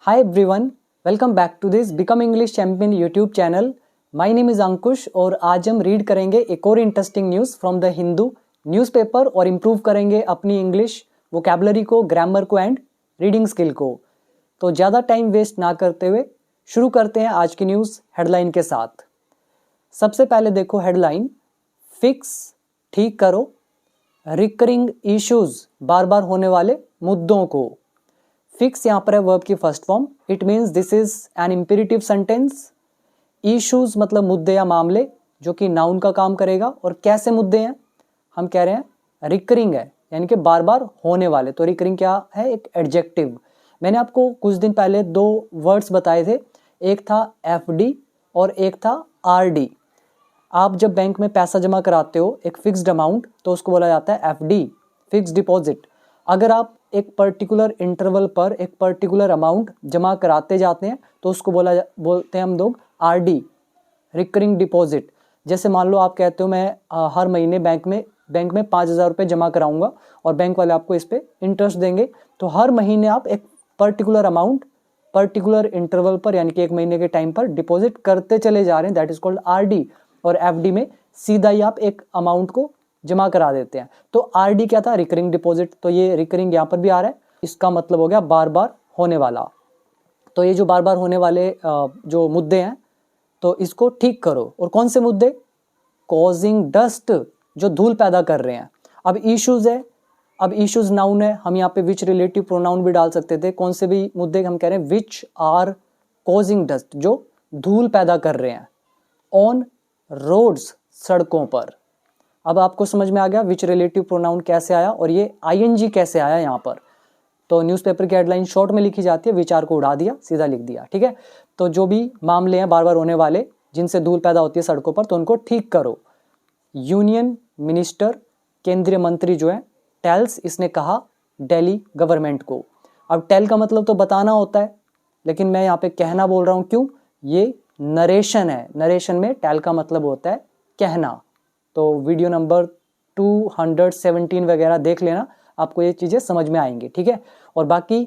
Hi everyone, welcome back to this Become English Champion YouTube channel. My name is Ankush और आज हम read करेंगे एक और interesting news from the Hindu newspaper और इम्प्रूव करेंगे अपनी इंग्लिश वोकैबुलरी को, ग्रामर को एंड रीडिंग स्किल को. तो ज़्यादा टाइम वेस्ट ना करते हुए शुरू करते हैं आज की न्यूज़ हेडलाइन के साथ. सबसे पहले देखो हेडलाइन, फिक्स ठीक करो रिकरिंग इश्यूज बार बार होने वाले मुद्दों को. फिक्स यहाँ पर है वर्ब की first form. It means this is an imperative sentence. Issues मतलब मुद्दे या मामले, जो कि नाउन का काम करेगा. और कैसे मुद्दे हैं, हम कह रहे हैं रिकरिंग है, यानी कि बार बार होने वाले. तो रिकरिंग क्या है, एक एडजेक्टिव. मैंने आपको कुछ दिन पहले दो वर्ड्स बताए थे, एक था एफडी और एक था आरडी. आप जब बैंक में पैसा जमा कराते हो एक फिक्स्ड अमाउंट, तो उसको बोला जाता है एफडी, फिक्स्ड डिपॉजिट. अगर आप एक पर्टिकुलर इंटरवल पर एक पर्टिकुलर अमाउंट जमा कराते जाते हैं तो उसको बोलते हैं हम लोग आरडी, रिकरिंग डिपॉजिट. जैसे मान लो आप कहते हो मैं हर महीने बैंक में 5,000 रुपये जमा कराऊंगा और बैंक वाले आपको इस पे इंटरेस्ट देंगे. तो हर महीने आप एक पर्टिकुलर अमाउंट पर्टिकुलर इंटरवल पर, यानी कि एक महीने के टाइम पर डिपॉजिट करते चले जा रहे हैं. That is called RD. और एफडी में सीधा ही आप एक अमाउंट को जमा करा देते हैं. तो आरडी क्या था, रिकरिंग डिपॉजिट. तो ये रिकरिंग यहाँ पर भी आ रहा है, इसका मतलब हो गया बार बार होने वाला. तो ये जो बार बार होने वाले जो मुद्दे हैं, तो इसको ठीक करो. और कौन से मुद्दे, कॉजिंग डस्ट, जो धूल पैदा कर रहे हैं. अब इश्यूज है, अब इश्यूज नाउन है, हम यहाँ पे विच रिलेटिव प्रोनाउन भी डाल सकते थे. कौन से भी मुद्दे हम कह रहे हैं, विच आर कॉजिंग डस्ट, जो धूल पैदा कर रहे हैं. ऑन रोड्स, सड़कों पर. अब आपको समझ में आ गया विच रिलेटिव प्रोनाउन कैसे आया और ये आईएनजी कैसे आया यहाँ पर. तो न्यूज़पेपर की हेडलाइन शॉर्ट में लिखी जाती है, विचार को उड़ा दिया, सीधा लिख दिया. ठीक है. तो जो भी मामले हैं बार बार होने वाले, जिनसे धूल पैदा होती है सड़कों पर, तो उनको ठीक करो. यूनियन मिनिस्टर, केंद्रीय मंत्री जो है, टेल्स, इसने कहा दिल्ली गवर्नमेंट को. अब टेल का मतलब तो बताना होता है, लेकिन मैं यहाँ पे कहना बोल रहा हूँ. क्यों, ये नरेशन है. नरेशन में टेल का मतलब होता है कहना. तो वीडियो नंबर 217 वगैरह देख लेना, आपको ये चीज़ें समझ में आएंगी. ठीक है. और बाकी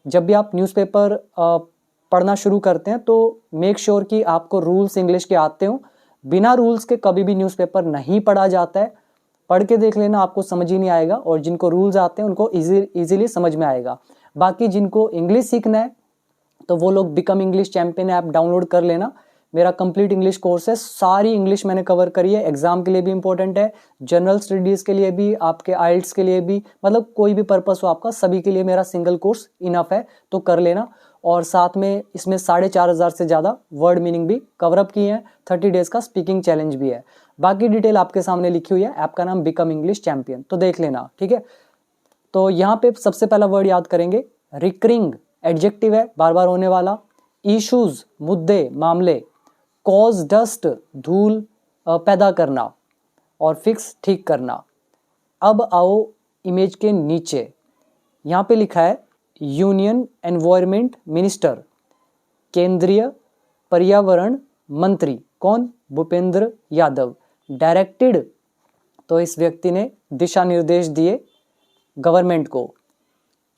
जब भी आप न्यूज़पेपर पढ़ना शुरू करते हैं तो मेक श्योर कि आपको रूल्स इंग्लिश के आते हो. बिना रूल्स के कभी भी न्यूज़पेपर नहीं पढ़ा जाता है. पढ़ के देख लेना, आपको समझ ही नहीं आएगा. और जिनको रूल्स आते हैं उनको ईजिली समझ में आएगा. बाकी जिनको इंग्लिश सीखना है तो वो लोग become English champion app download कर लेना. मेरा कंप्लीट इंग्लिश कोर्स है, सारी इंग्लिश मैंने कवर करी है. एग्जाम के लिए भी इंपॉर्टेंट है, जनरल स्टडीज़ के लिए भी, आपके आइल्स के लिए भी, मतलब कोई भी पर्पस हो आपका, सभी के लिए मेरा सिंगल कोर्स इनफ है. तो कर लेना. और साथ में इसमें 4,500 से ज़्यादा वर्ड मीनिंग भी कवरअप किए हैं. 30 डेज़ का स्पीकिंग चैलेंज भी है. बाकी डिटेल आपके सामने लिखी हुई है. ऐप का नाम बिकम इंग्लिश चैंपियन, तो देख लेना. ठीक है. तो यहाँ पे सबसे पहला वर्ड याद करेंगे, रिकरिंग एडजेक्टिव है, बार बार होने वाला. इश्यूज मुद्दे, मामले. कॉज डस्ट, धूल पैदा करना. और फिक्स ठीक करना. अब आओ इमेज के नीचे, यहाँ पे लिखा है यूनियन एनवायरमेंट मिनिस्टर, केंद्रीय पर्यावरण मंत्री. कौन, भूपेंद्र यादव. डायरेक्टेड, तो इस व्यक्ति ने दिशा निर्देश दिए गवर्नमेंट को.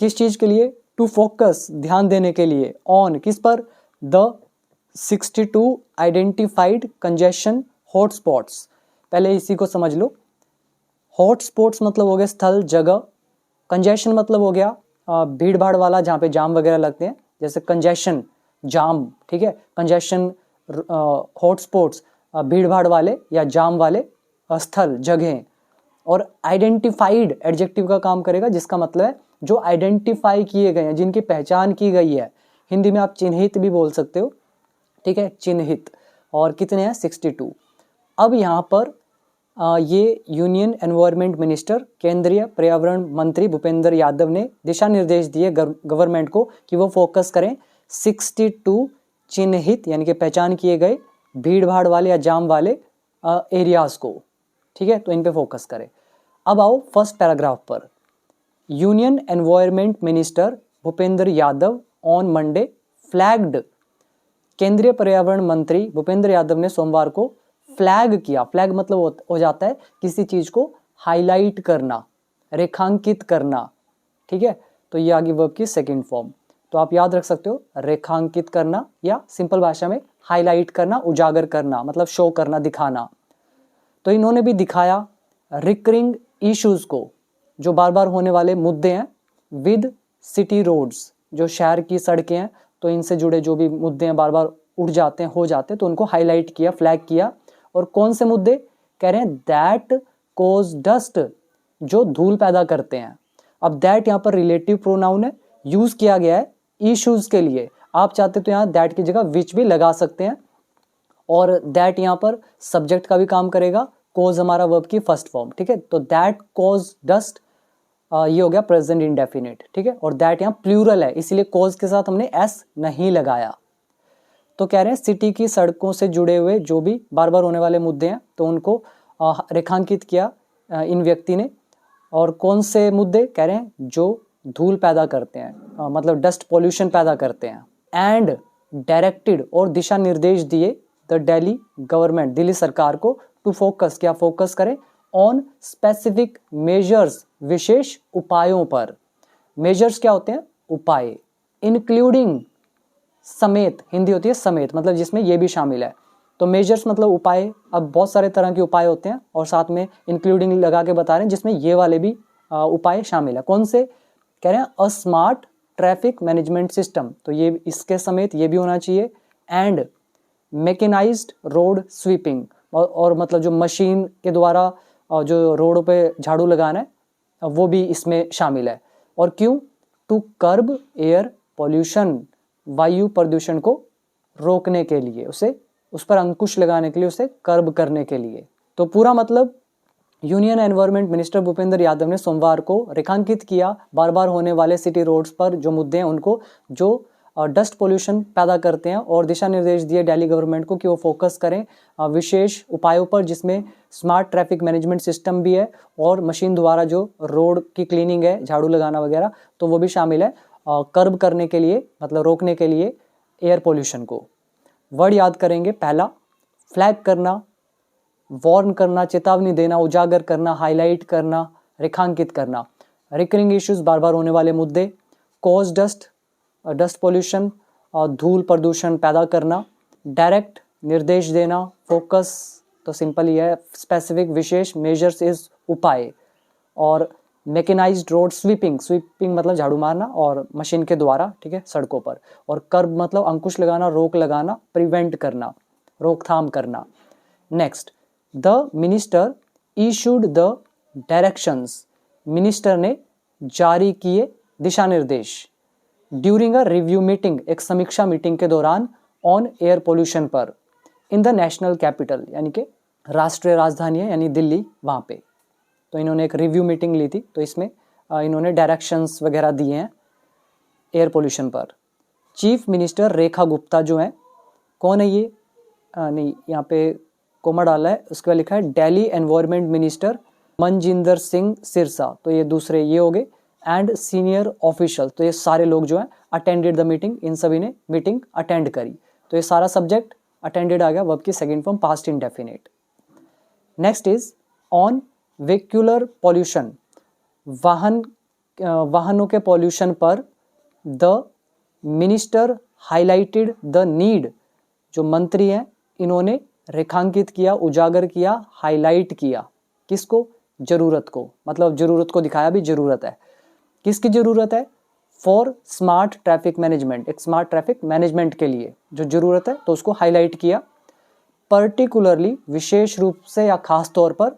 किस चीज के लिए, टू फोकस, ध्यान देने के लिए. ऑन, किस पर, द 62 आइडेंटिफाइड कंजेशन हॉटस्पॉट्स. पहले इसी को समझ लो. हॉटस्पॉट्स मतलब हो गया स्थल, जगह. कंजेशन मतलब हो गया भीड़ भाड़ वाला, जहाँ पे जाम वगैरह लगते हैं, जैसे कंजेशन, जाम. ठीक है. कंजेशन, हॉटस्पॉट्स, भीड़ भाड़ वाले या जाम वाले स्थल, जगह. और आइडेंटिफाइड एडजेक्टिव का काम करेगा, जिसका मतलब है जो आइडेंटिफाई किए गए हैं, जिनकी पहचान की गई है. हिंदी में आप चिन्हित भी बोल सकते हो. ठीक है, चिन्हित. और कितने हैं, 62. अब यहाँ पर ये यूनियन एनवायरमेंट मिनिस्टर, केंद्रीय पर्यावरण मंत्री भूपेंद्र यादव ने दिशा निर्देश दिए गवर्नमेंट को कि वो फोकस करें 62 चिन्हित, यानी कि पहचान किए गए भीड़ भाड़ वाले या जाम वाले एरियाज को. ठीक है, तो इन पे फोकस करें. अब आओ फर्स्ट पैराग्राफ पर. Union environment minister Bhupendra Yadav on Monday flagged. केंद्रीय पर्यावरण मंत्री भूपेंद्र यादव ने सोमवार को फ्लैग किया. फ्लैग मतलब हो जाता है किसी चीज को हाईलाइट करना, रेखांकित करना. ठीक है. तो ये आ गई वर्ब की सेकंड फॉर्म. तो आप याद रख सकते हो रेखांकित करना, या सिंपल भाषा में हाईलाइट करना, उजागर करना, मतलब शो करना, दिखाना। तो इन्होंने भी दिखाया रिकरिंग इश्यूज को, जो बार बार होने वाले मुद्दे हैं, विद सिटी रोड्स, जो शहर की सड़कें हैं, तो इनसे जुड़े जो भी मुद्दे हैं बार बार उठ जाते हैं, हो जाते हैं, तो उनको हाईलाइट किया, फ्लैग किया। और कौन से मुद्दे कह रहे हैं? दैट कोज डस्ट, जो धूल पैदा करते हैं। अब दैट यहाँ पर रिलेटिव प्रोनाउन है, यूज किया गया है इश्यूज के लिए। आप चाहते तो यहाँ दैट की जगह विच भी लगा सकते हैं, और दैट यहाँ पर सब्जेक्ट का भी काम करेगा, कोज हमारा वर्ब की फर्स्ट फॉर्म, ठीक है। तो दैट कोज डस्ट, ये हो गया प्रेजेंट इंडेफिनिट, ठीक है। और दैट यहाँ प्लूरल है, इसीलिए कोज के साथ हमने एस नहीं लगाया। तो कह रहे हैं सिटी की सड़कों से जुड़े हुए जो भी बार बार होने वाले मुद्दे हैं, तो उनको रेखांकित किया इन व्यक्ति ने। और कौन से मुद्दे कह रहे हैं? जो धूल पैदा करते हैं, मतलब डस्ट पॉल्यूशन पैदा करते हैं। एंड डायरेक्टेड, और दिशा निर्देश दिए द दिल्ली गवर्नमेंट, दिल्ली सरकार को, टू फोकस, क्या फोकस करें? ऑन स्पेसिफिक मेजर्स, विशेष उपायों पर। मेजर्स क्या होते हैं? उपाय। इंक्लूडिंग, समेत, हिंदी होती है समेत, मतलब जिसमें ये भी शामिल है। तो मेजर्स मतलब उपाय। अब बहुत सारे तरह के उपाय होते हैं, और साथ में इंक्लूडिंग लगा के बता रहे हैं, जिसमें ये वाले भी उपाय शामिल है। कौन से? कह रहे हैं a smart traffic management system, तो ये इसके समेत ये भी होना चाहिए। एंड मैकेनाइज्ड रोड स्वीपिंग, और मतलब जो मशीन के द्वारा जो रोड पे झाड़ू लगाना है, वो भी इसमें शामिल है। और क्यों? टू कर्ब एयर पॉल्यूशन, वायु प्रदूषण को रोकने के लिए, उस पर अंकुश लगाने के लिए, उसे कर्ब करने के लिए। तो पूरा मतलब union environment minister Bhupendra Yadav ने सोमवार को रेखांकित किया बार बार होने वाले सिटी रोड्स पर जो मुद्दे हैं उनको, जो डस्ट पोल्यूशन पैदा करते हैं, और दिशा निर्देश दिए दिल्ली गवर्नमेंट को कि वो फोकस करें विशेष उपायों पर, जिसमें स्मार्ट ट्रैफिक मैनेजमेंट सिस्टम भी है, और मशीन द्वारा जो रोड की क्लीनिंग है, झाड़ू लगाना वगैरह, तो वो भी शामिल है, कर्ब करने के लिए, मतलब रोकने के लिए एयर पोल्यूशन को। वर्ड याद करेंगे, पहला फ्लैग करना, वार्न करना, चेतावनी देना, उजागर करना, हाईलाइट करना, रेखांकित करना। रिकरिंग इश्यूज, बार बार होने वाले मुद्दे। कॉज डस्ट, डस्ट पोल्यूशन, धूल प्रदूषण पैदा करना। डायरेक्ट, निर्देश देना। फोकस, तो सिंपल ही है, स्पेसिफिक, विशेष। मेजर्स इज, उपाय। और मैकेनाइज्ड रोड स्वीपिंग, स्वीपिंग मतलब झाड़ू मारना, और मशीन के द्वारा, ठीक है, सड़कों पर। और कर्ब मतलब अंकुश लगाना, रोक लगाना, प्रिवेंट करना, रोकथाम करना। Next, the minister issued the directions, minister ने जारी किए दिशा निर्देश। ड्यूरिंग अ रिव्यू मीटिंग, एक समीक्षा मीटिंग के दौरान, ऑन एयर पोल्यूशन पर, इन द नेशनल कैपिटल, यानी कि राष्ट्रीय राजधानी है यानी दिल्ली, वहाँ पे। तो इन्होंने एक रिव्यू मीटिंग ली थी, तो इसमें इन्होंने डायरेक्शंस वगैरह दिए हैं एयर पोल्यूशन पर। चीफ मिनिस्टर रेखा गुप्ता जो है, कौन है ये? नहीं, यहाँ पे कोमा डाला है, उसके बाद लिखा है दिल्ली एनवायरनमेंट मिनिस्टर मनजिंदर सिंह सिरसा, तो ये दूसरे ये हो गए। एंड सीनियर ऑफिशियल, तो ये सारे लोग जो हैं अटेंडेड द मीटिंग, इन सभी ने मीटिंग अटेंड करी। तो ये सारा सब्जेक्ट अटेंडेड आ गया, वर्ब की second form past indefinite. Next is on vehicular pollution, वाहनों के पॉल्यूशन पर the minister highlighted the need, जो मंत्री हैं इन्होंने रेखांकित किया, उजागर किया, हाईलाइट किया, किसको? जरूरत को, मतलब जरूरत को दिखाया भी, जरूरत है। किसकी जरूरत है? फॉर स्मार्ट ट्रैफिक मैनेजमेंट, एक स्मार्ट ट्रैफिक मैनेजमेंट के लिए जो जरूरत है, तो उसको हाईलाइट किया। पर्टिकुलरली, विशेष रूप से या खास तौर पर।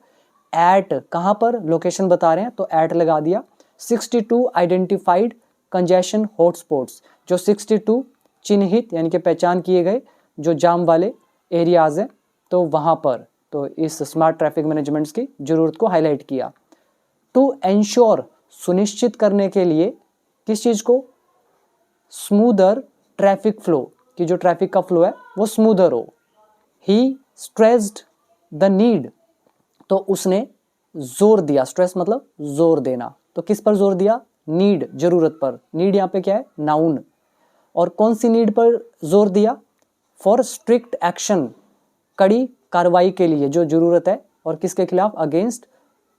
एट, कहाँ पर? लोकेशन बता रहे हैं, तो एट लगा दिया। 62 आइडेंटिफाइड कंजेशन हॉटस्पॉट्स, जो 62 चिन्हित यानी कि पहचान किए गए जो जाम वाले एरियाज हैं, तो वहाँ पर, तो इस स्मार्ट ट्रैफिक मैनेजमेंट की जरूरत को हाईलाइट किया। टू एंश्योर, सुनिश्चित करने के लिए, किस चीज को? स्मूदर ट्रैफिक फ्लो, कि जो ट्रैफिक का फ्लो है वो स्मूदर हो। ही स्ट्रेस्ड द नीड, तो उसने जोर दिया, स्ट्रेस मतलब जोर देना, तो किस पर जोर दिया? नीड, जरूरत पर। नीड यहाँ पे क्या है? नाउन। और कौन सी नीड पर जोर दिया? फॉर स्ट्रिक्ट एक्शन, कड़ी कार्रवाई के लिए जो जरूरत है, और किसके खिलाफ? अगेंस्ट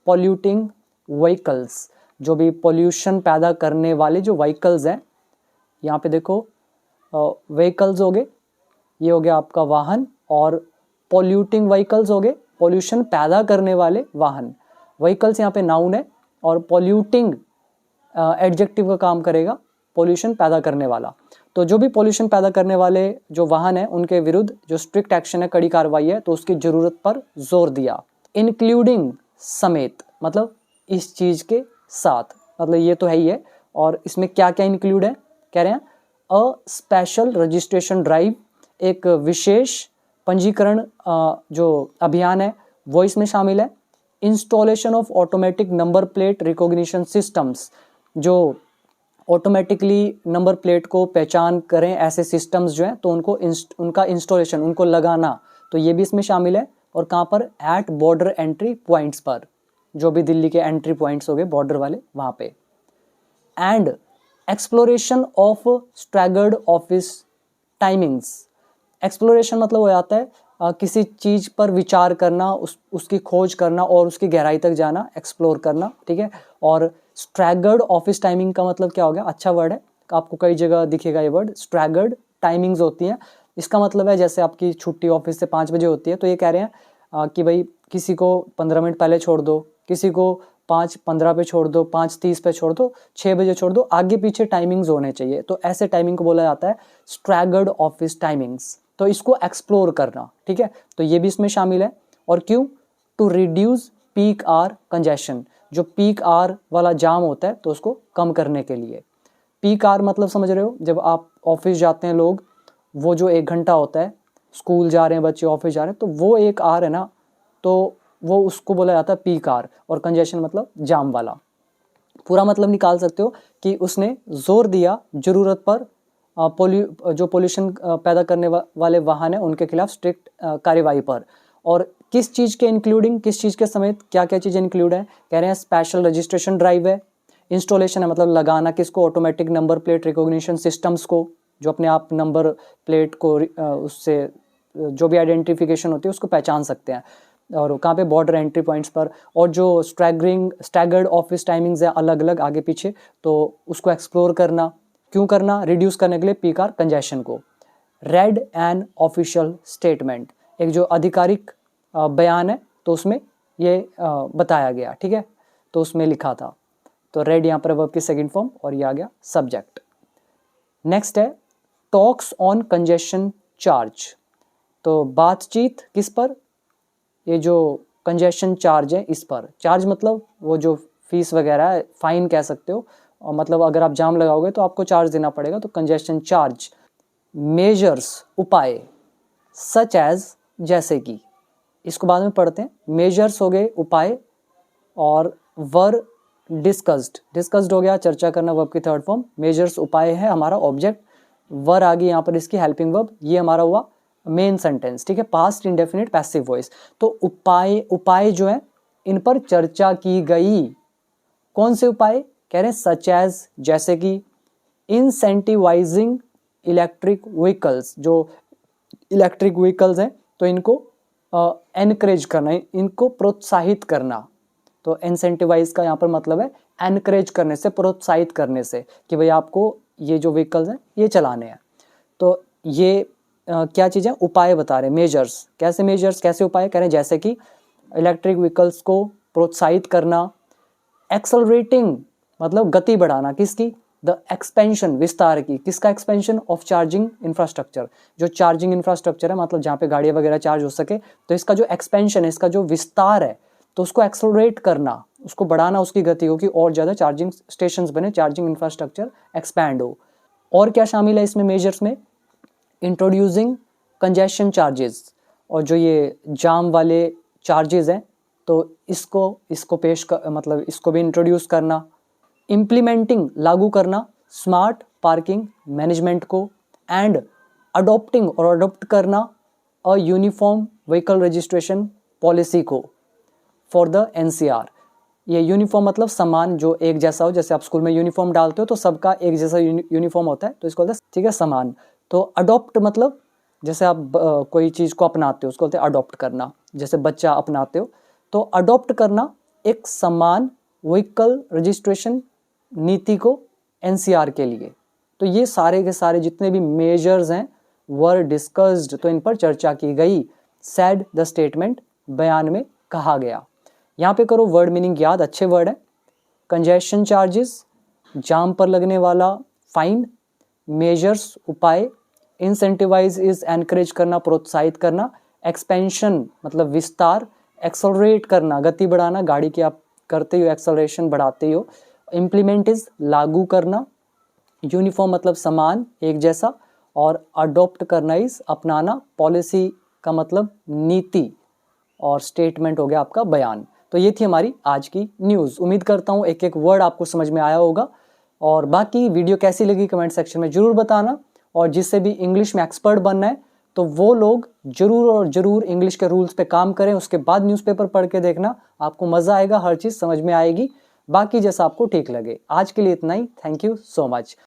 पॉल्यूटिंग व्हीकल्स, जो भी पॉल्यूशन पैदा करने वाले जो व्हीकल्स हैं, यहाँ पे देखो व्हीकल्स हो गए, ये हो गया आपका वाहन, और पॉल्यूटिंग व्हीकल्स हो गए, पॉल्यूशन पैदा करने वाले वाहन। व्हीकल्स यहाँ पे नाउन है और पॉल्यूटिंग एडजेक्टिव का काम करेगा, पॉल्यूशन पैदा करने वाला। तो जो भी पॉल्यूशन पैदा करने वाले जो वाहन है उनके विरुद्ध जो स्ट्रिक्ट एक्शन है, कड़ी कार्रवाई है, तो उसकी जरूरत पर जोर दिया। इंक्लूडिंग समेत, मतलब इस चीज के साथ, मतलब ये तो है ही है। और इसमें क्या क्या इंक्लूड है, कह रहे हैं अ स्पेशल रजिस्ट्रेशन ड्राइव, एक विशेष पंजीकरण जो अभियान है वो इसमें शामिल है। Installation of automatic number plate recognition systems, जो ऑटोमेटिकली नंबर प्लेट को पहचान करें ऐसे सिस्टम्स जो हैं, तो उनका इंस्टॉलेशन, उनको लगाना, तो ये भी इसमें शामिल है। और कहाँ पर, एट बॉर्डर एंट्री पॉइंट्स पर, जो भी दिल्ली के एंट्री पॉइंट्स हो गए बॉर्डर वाले, वहाँ पे। And exploration of staggered office timings. Exploration मतलब हो जाता है किसी चीज पर विचार करना, उसकी खोज करना और उसकी गहराई तक जाना, एक्सप्लोर करना, ठीक है। और स्ट्रैगर्ड ऑफिस टाइमिंग का मतलब क्या हो गया, अच्छा वर्ड है, आपको कई जगह दिखेगा ये वर्ड, स्ट्रैगर्ड टाइमिंग्स होती हैं। इसका मतलब है जैसे आपकी छुट्टी ऑफिस से 5 बजे होती है, तो ये कह रहे हैं कि भाई किसी को 15 मिनट पहले छोड़ दो, किसी को 5:15 पे छोड़ दो, 5:30 पे छोड़ दो, 6 बजे छोड़ दो, आगे पीछे टाइमिंग्स होने चाहिए। तो ऐसे टाइमिंग को बोला जाता है स्ट्रैगर्ड ऑफिस टाइमिंग्स। तो इसको एक्सप्लोर करना, ठीक है, तो ये भी इसमें शामिल है। और क्यों, to reduce peak hour congestion, जो पीक आवर वाला जाम होता है तो उसको कम करने के लिए। पीक आवर मतलब समझ रहे हो, जब आप ऑफिस जाते हैं लोग, वो जो 1 घंटा होता है, स्कूल जा रहे हैं बच्चे, ऑफिस जा रहे हैं, तो वो एक आवर है ना, तो वो उसको बोला जाता है पीक आवर। और कंजेशन मतलब जाम वाला। पूरा मतलब निकाल सकते हो कि उसने जोर दिया जरूरत पर जो पोल्यूशन पैदा करने वाले वाहन है उनके खिलाफ स्ट्रिक्ट कार्यवाही पर। और किस चीज़ के इंक्लूडिंग, किस चीज़ के समेत क्या क्या चीज़ें इंक्लूड है, कह रहे हैं स्पेशल रजिस्ट्रेशन ड्राइव है। इंस्टॉलेशन है मतलब लगाना किसको, automatic number plate recognition systems को, जो अपने आप नंबर प्लेट को उससे जो भी आइडेंटिफिकेशन होती है उसको पहचान सकते हैं। और कहाँ पे, बॉर्डर एंट्री पॉइंट्स पर। और जो स्टैगर्ड ऑफिस टाइमिंग्स है अलग अलग आगे पीछे, तो उसको एक्सप्लोर करना। क्यों करना, रिड्यूस करने के लिए पीक आवर कंजेशन को। रेड एन ऑफिशियल स्टेटमेंट, एक जो आधिकारिक बयान है, तो उसमें ये बताया गया, ठीक है, तो उसमें लिखा था। तो रेड यहाँ पर वर्ब की सेकंड फॉर्म, और ये आ गया सब्जेक्ट। नेक्स्ट है टॉक्स ऑन कंजेशन चार्ज, तो बातचीत किस पर, ये जो कंजेशन चार्ज है इस पर। चार्ज मतलब वो जो फीस वगैरह है, फाइन कह सकते हो, और मतलब अगर आप जाम लगाओगे तो आपको चार्ज देना पड़ेगा, तो कंजेशन चार्ज। मेजर्स उपाय, सच एज जैसे कि, इसको बाद में पढ़ते हैं। मेजर्स हो गए उपाय, और वर डिस्कस्ड हो गया चर्चा करना, वर्ब की थर्ड फॉर्म। मेजर्स उपाय है हमारा ऑब्जेक्ट, वर आ गई यहाँ पर इसकी हेल्पिंग वर्ब, ये हमारा हुआ मेन सेंटेंस, ठीक है, पास्ट इंडेफिनिट पैसिव वॉइस। तो उपाय जो है इन पर चर्चा की गई। कौन से उपाय, कह रहे हैं सच एज जैसे कि, इंसेंटिवाइजिंग इलेक्ट्रिक व्हीकल्स, जो इलेक्ट्रिक व्हीकल्स हैं तो इनको एनकरेज करना, इनको प्रोत्साहित करना। तो इंसेंटिवाइज का यहाँ पर मतलब है एनकरेज करने से, प्रोत्साहित करने से, कि भाई आपको ये जो व्हीकल्स हैं ये चलाने हैं। तो ये क्या चीज़ है, उपाय बता रहे हैं, मेजर्स। कैसे उपाय, कह रहे हैं जैसे कि इलेक्ट्रिक व्हीकल्स को प्रोत्साहित करना। एक्सेलरेटिंग मतलब गति बढ़ाना, किसकी, द एक्सपेंशन विस्तार की, किसका एक्सपेंशन, ऑफ चार्जिंग इंफ्रास्ट्रक्चर, जो चार्जिंग इंफ्रास्ट्रक्चर है मतलब जहाँ पे गाड़ियाँ वगैरह चार्ज हो सके, तो इसका जो एक्सपेंशन है, इसका जो विस्तार है, तो उसको एक्सेलरेट करना, उसको बढ़ाना, उसकी गति हो कि और ज़्यादा चार्जिंग स्टेशंस बने, चार्जिंग इंफ्रास्ट्रक्चर एक्सपैंड हो। और क्या शामिल है इसमें मेजर्स में, इंट्रोड्यूसिंग कंजेशन चार्जेस, और जो ये जाम वाले चार्जेस हैं तो इसको मतलब इसको भी इंट्रोड्यूस करना। इम्प्लीमेंटिंग लागू करना स्मार्ट पार्किंग मैनेजमेंट को, एंड अडॉप्टिंग और अडॉप्ट करना a uniform vehicle registration policy को फॉर द एनसीआर। ये यूनिफॉर्म मतलब समान, जो एक जैसा हो, जैसे आप स्कूल में यूनिफॉर्म डालते हो तो सबका एक जैसा यूनिफॉर्म होता है, तो इसको बोलते हैं, ठीक है, समान। तो अडॉप्ट मतलब जैसे आप कोई चीज़ को अपनाते हो उसको बोलते हैं अडॉप्ट करना, जैसे बच्चा अपनाते हो, तो अडॉप्ट करना एक समान व्हीकल रजिस्ट्रेशन नीति को एनसीआर के लिए, तो ये सारे के सारे जितने भी मेजर्स हैं वर डिस्कस्ड, तो इन पर चर्चा की गई। सैड द स्टेटमेंट, बयान में कहा गया। यहाँ पे करो वर्ड मीनिंग याद, अच्छे वर्ड है। कंजेशन चार्जेस, जाम पर लगने वाला फाइन। मेजर्स, उपाय। इंसेंटिवाइज इज एनकरेज करना, प्रोत्साहित करना। एक्सपेंशन मतलब विस्तार। एक्सलरेट करना, गति बढ़ाना, गाड़ी की आप करते हो एक्सलरेशन, बढ़ाते हो। इम्प्लीमेंट इज लागू करना। यूनिफॉर्म मतलब समान, एक जैसा। और अडॉप्ट करना इज अपनाना। पॉलिसी का मतलब नीति, और स्टेटमेंट हो गया आपका बयान। तो ये थी हमारी आज की न्यूज़। उम्मीद करता हूँ एक एक वर्ड आपको समझ में आया होगा। और बाकी वीडियो कैसी लगी कमेंट सेक्शन में जरूर बताना। और जिससे भी इंग्लिश में एक्सपर्ट बनना है तो वो लोग जरूर और जरूर इंग्लिश के रूल्स पे काम करें, उसके बाद न्यूज़पेपर पढ़ के देखना, आपको मज़ा आएगा, हर चीज़ समझ में आएगी। बाकी जैसा आपको ठीक लगे। आज के लिए इतना ही, थैंक यू सो मच।